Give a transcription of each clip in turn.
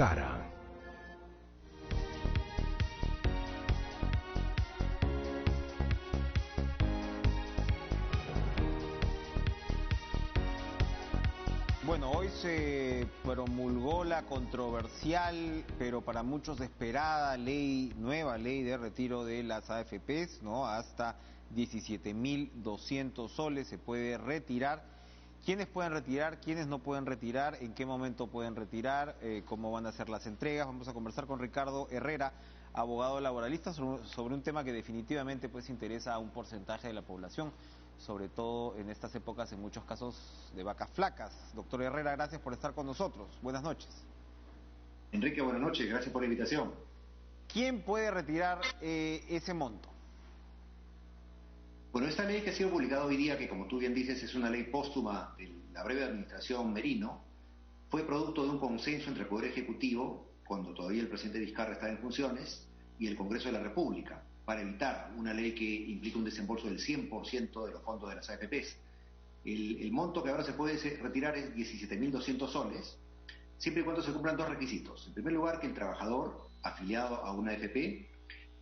cara. Bueno, hoy se promulgó la controversial, pero para muchos esperada nueva ley de retiro de las AFPs, ¿no? Hasta 17.200 soles se puede retirar. ¿Quiénes pueden retirar? ¿Quiénes no pueden retirar? ¿En qué momento pueden retirar? ¿Cómo van a ser las entregas? Vamos a conversar con Ricardo Herrera, abogado laboralista, sobre un tema que definitivamente pues interesa a un porcentaje de la población, sobre todo en estas épocas, en muchos casos de vacas flacas. Doctor Herrera, gracias por estar con nosotros. Buenas noches. Enrique, buenas noches. Gracias por la invitación. ¿Quién puede retirar ese monto? Bueno, esta ley que ha sido publicada hoy día, que como tú bien dices es una ley póstuma de la breve administración Merino, fue producto de un consenso entre el Poder Ejecutivo, cuando todavía el presidente Vizcarra estaba en funciones, y el Congreso de la República, para evitar una ley que implica un desembolso del 100% de los fondos de las AFPs. El monto que ahora se puede retirar es 17.200 soles, siempre y cuando se cumplan dos requisitos. En primer lugar, que el trabajador afiliado a una AFP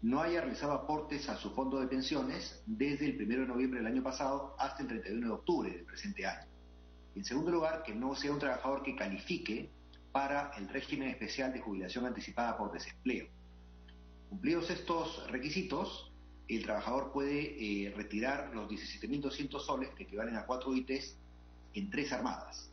no haya realizado aportes a su fondo de pensiones desde el 1 de noviembre del año pasado hasta el 31 de octubre del presente año. En segundo lugar, que no sea un trabajador que califique para el régimen especial de jubilación anticipada por desempleo. Cumplidos estos requisitos, el trabajador puede retirar los 17.200 soles, que equivalen a 4 UITs, en 3 armadas.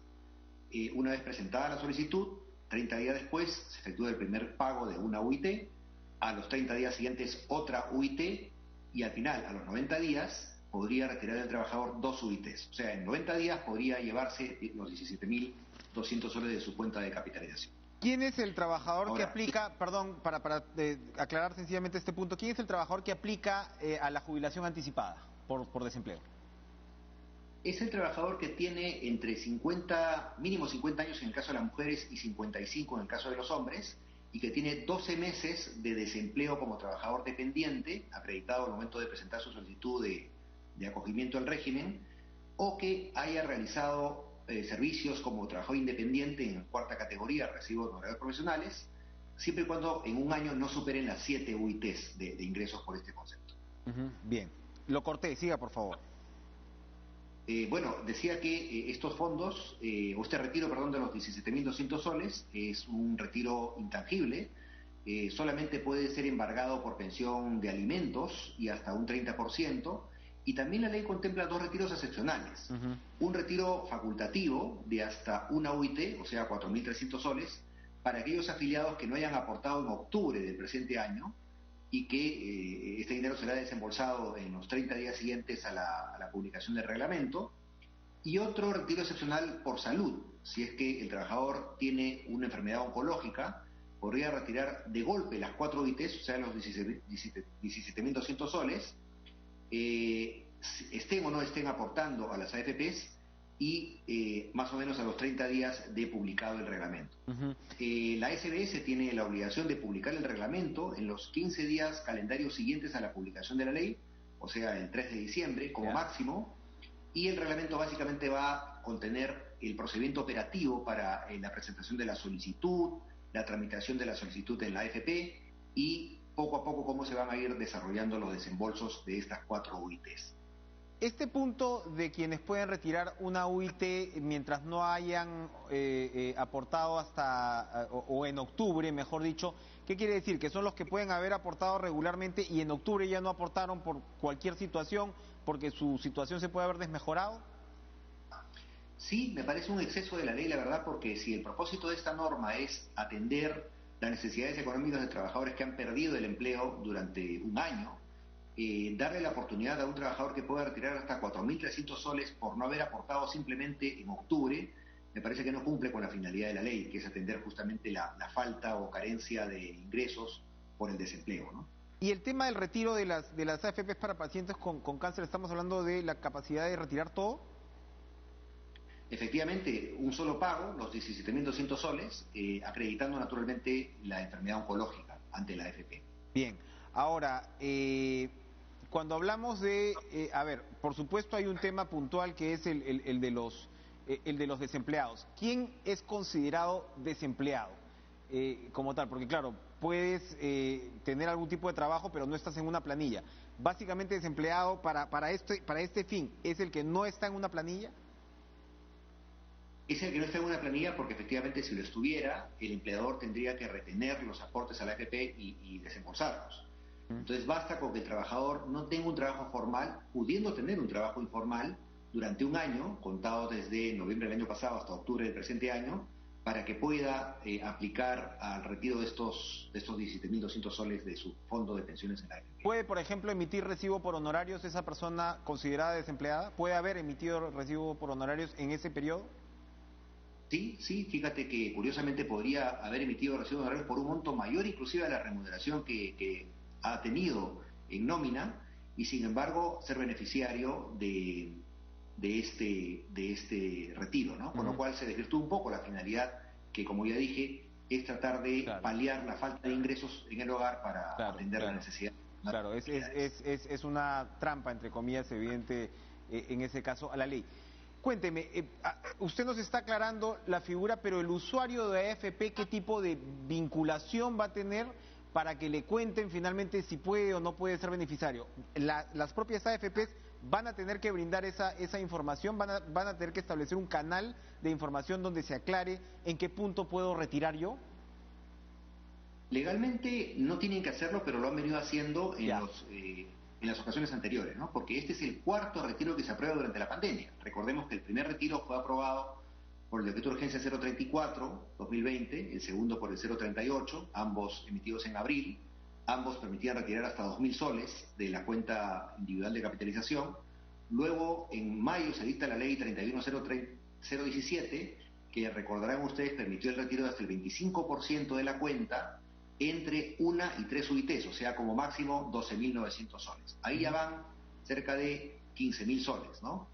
Una vez presentada la solicitud, 30 días después se efectúa el primer pago de una UIT, a los 30 días siguientes otra UIT, y al final, a los 90 días, podría retirar el trabajador 2 UITs. O sea, en 90 días podría llevarse los 17.200 soles de su cuenta de capitalización. ¿Quién es el trabajador Ahora, que aplica, perdón, para aclarar sencillamente este punto, quién es el trabajador que aplica a la jubilación anticipada por desempleo? Es el trabajador que tiene entre mínimo 50 años en el caso de las mujeres y 55 en el caso de los hombres, y que tiene 12 meses de desempleo como trabajador dependiente, acreditado al momento de presentar su solicitud de acogimiento al régimen, o que haya realizado servicios como trabajador independiente en cuarta categoría, recibos honorarios profesionales, siempre y cuando en un año no superen las 7 UITs de ingresos por este concepto. Bien, lo corté, siga por favor. Bueno, decía que estos fondos, o este retiro, perdón, de los 17.200 soles, es un retiro intangible, solamente puede ser embargado por pensión de alimentos y hasta un 30%, y también la ley contempla 2 retiros excepcionales. Un retiro facultativo de hasta una UIT, o sea, 4.300 soles, para aquellos afiliados que no hayan aportado en octubre del presente año, y que este dinero será desembolsado en los 30 días siguientes a la publicación del reglamento, y otro retiro excepcional por salud. Si es que el trabajador tiene una enfermedad oncológica, podría retirar de golpe las 4 UITs, o sea, los 17.200 soles, estén o no estén aportando a las AFPs, y más o menos a los 30 días de publicado el reglamento. La SBS tiene la obligación de publicar el reglamento en los 15 días calendarios siguientes a la publicación de la ley, o sea, el 3 de diciembre como máximo, y el reglamento básicamente va a contener el procedimiento operativo para la presentación de la solicitud, la tramitación de la solicitud en la AFP, y poco a poco cómo se van a ir desarrollando los desembolsos de estas 4 UITs. Este punto de quienes pueden retirar una UIT mientras no hayan aportado hasta, o en octubre, mejor dicho, ¿qué quiere decir? ¿Que son los que pueden haber aportado regularmente y en octubre ya no aportaron por cualquier situación, porque su situación se puede haber desmejorado? Sí, me parece un exceso de la ley, la verdad, porque si el propósito de esta norma es atender las necesidades económicas de trabajadores que han perdido el empleo durante un año, darle la oportunidad a un trabajador que pueda retirar hasta 4.300 soles por no haber aportado simplemente en octubre, me parece que no cumple con la finalidad de la ley, que es atender justamente la falta o carencia de ingresos por el desempleo, ¿no? Y el tema del retiro de las AFPs para pacientes con cáncer, ¿estamos hablando de la capacidad de retirar todo? Efectivamente, un solo pago, los 17.200 soles, acreditando naturalmente la enfermedad oncológica ante la AFP. Bien, ahora, cuando hablamos de, a ver, por supuesto hay un tema puntual que es el de los desempleados. ¿Quién es considerado desempleado? como tal? Porque claro, puedes tener algún tipo de trabajo, pero no estás en una planilla. Básicamente desempleado para este fin, ¿es el que no está en una planilla? Es el que no está en una planilla porque efectivamente si lo estuviera, el empleador tendría que retener los aportes a la AFP y desembolsarlos. Entonces basta con que el trabajador no tenga un trabajo formal, pudiendo tener un trabajo informal durante un año, contado desde noviembre del año pasado hasta octubre del presente año, para que pueda aplicar al retiro de estos 17.200 soles de su fondo de pensiones en la AFP. ¿Puede, por ejemplo, emitir recibo por honorarios esa persona considerada desempleada? ¿Puede haber emitido recibo por honorarios en ese periodo? Sí, sí, fíjate que curiosamente podría haber emitido recibo de honorarios por un monto mayor inclusive a la remuneración que ha tenido en nómina y sin embargo ser beneficiario de este retiro, ¿no? Con lo cual se desvirtúa un poco la finalidad que, como ya dije, es tratar de paliar la falta de ingresos en el hogar para atender la necesidad. Claro, es una trampa, entre comillas, evidente en ese caso a la ley. Cuénteme, usted nos está aclarando la figura, pero el usuario de AFP, ¿qué tipo de vinculación va a tener para que le cuenten finalmente si puede o no puede ser beneficiario? Las propias AFPs van a tener que brindar esa información, van a tener que establecer un canal de información donde se aclare en qué punto puedo retirar yo. Legalmente no tienen que hacerlo, pero lo han venido haciendo en las ocasiones anteriores, ¿no? Porque este es el cuarto retiro que se aprueba durante la pandemia. Recordemos que el primer retiro fue aprobado por el decreto de urgencia 034-2020, el segundo por el 038, ambos emitidos en abril. Ambos permitían retirar hasta 2.000 soles de la cuenta individual de capitalización. Luego, en mayo se dicta la ley 31.017, que recordarán ustedes permitió el retiro de hasta el 25% de la cuenta entre 1 y 3 UITs, o sea, como máximo 12.900 soles. Ahí ya van cerca de 15.000 soles, ¿no?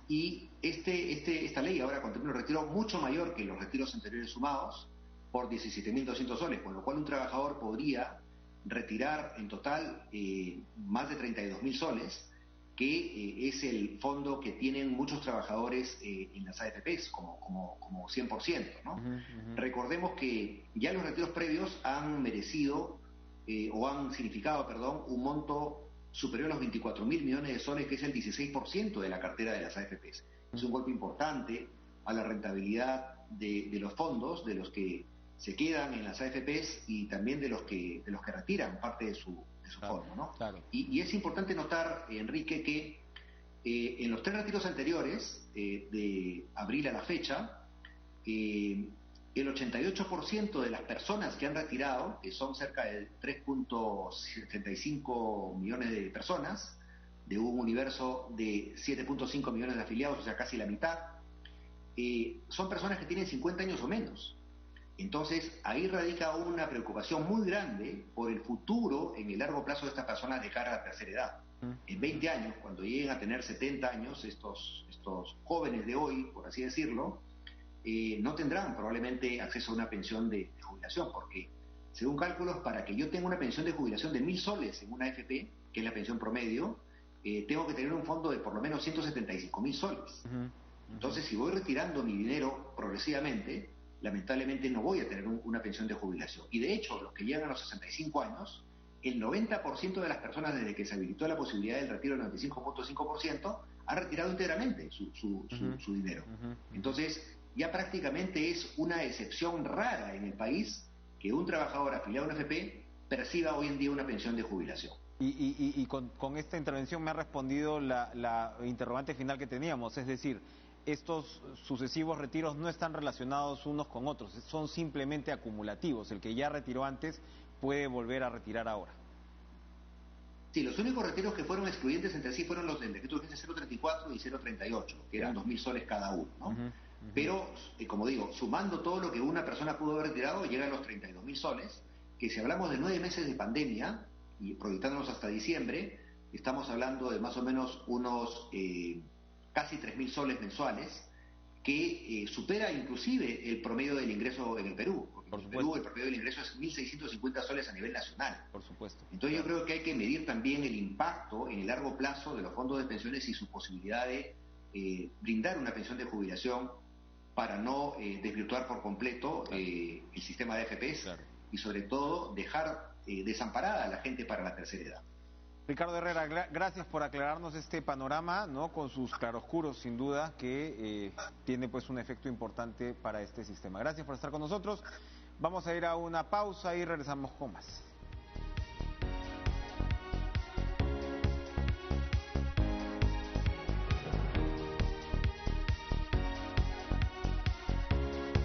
Y esta ley ahora contempla un retiro mucho mayor que los retiros anteriores sumados, por 17.200 soles, con lo cual un trabajador podría retirar en total más de 32.000 soles, que es el fondo que tienen muchos trabajadores en las AFPs, como 100%, ¿no? Recordemos que ya los retiros previos han merecido, o han significado, perdón, un monto superior a los 24.000 millones de soles, que es el 16% de la cartera de las AFPs. Es un golpe importante a la rentabilidad de los fondos, de los que se quedan en las AFPs y también de los que retiran parte de su fondo, ¿no? Claro. Y es importante notar, Enrique, que en los 3 retiros anteriores, de abril a la fecha, el 88% de las personas que han retirado, que son cerca de 3.75 millones de personas, de un universo de 7.5 millones de afiliados, o sea, casi la mitad, son personas que tienen 50 años o menos. Entonces, ahí radica una preocupación muy grande por el futuro en el largo plazo de estas personas de cara a la tercera edad. En 20 años, cuando lleguen a tener 70 años, estos jóvenes de hoy, por así decirlo, no tendrán probablemente acceso a una pensión de jubilación, porque según cálculos, para que yo tenga una pensión de jubilación de 1.000 soles en una AFP, que es la pensión promedio, tengo que tener un fondo de por lo menos 175.000 soles. Entonces, si voy retirando mi dinero progresivamente, lamentablemente no voy a tener una pensión de jubilación. Y de hecho, los que llegan a los 65 años, el 90% de las personas desde que se habilitó la posibilidad del retiro del 95.5% han retirado íntegramente su dinero. Entonces, ya prácticamente es una excepción rara en el país que un trabajador afiliado a una AFP perciba hoy en día una pensión de jubilación. Y con esta intervención me ha respondido la interrogante final que teníamos, es decir, estos sucesivos retiros no están relacionados unos con otros, son simplemente acumulativos. El que ya retiró antes puede volver a retirar ahora. Sí, los únicos retiros que fueron excluyentes entre sí fueron los del decreto de urgencia 034 y 038, que eran 2.000 soles cada uno, ¿no? Pero, como digo, sumando todo lo que una persona pudo haber retirado, llegan los 32.000 soles, que si hablamos de 9 meses de pandemia, y proyectándonos hasta diciembre, estamos hablando de más o menos unos casi 3.000 soles mensuales, que supera inclusive el promedio del ingreso en el Perú. Porque en el Perú el promedio del ingreso es 1.650 soles a nivel nacional. Por supuesto. Entonces yo creo que hay que medir también el impacto en el largo plazo de los fondos de pensiones y su posibilidad de brindar una pensión de jubilación para no desvirtuar por completo el sistema de AFPs, Claro. y sobre todo dejar desamparada a la gente para la tercera edad. Ricardo Herrera, gracias por aclararnos este panorama, ¿no? Con sus claroscuros, sin duda, que tiene pues un efecto importante para este sistema. Gracias por estar con nosotros. Vamos a ir a una pausa y regresamos con más.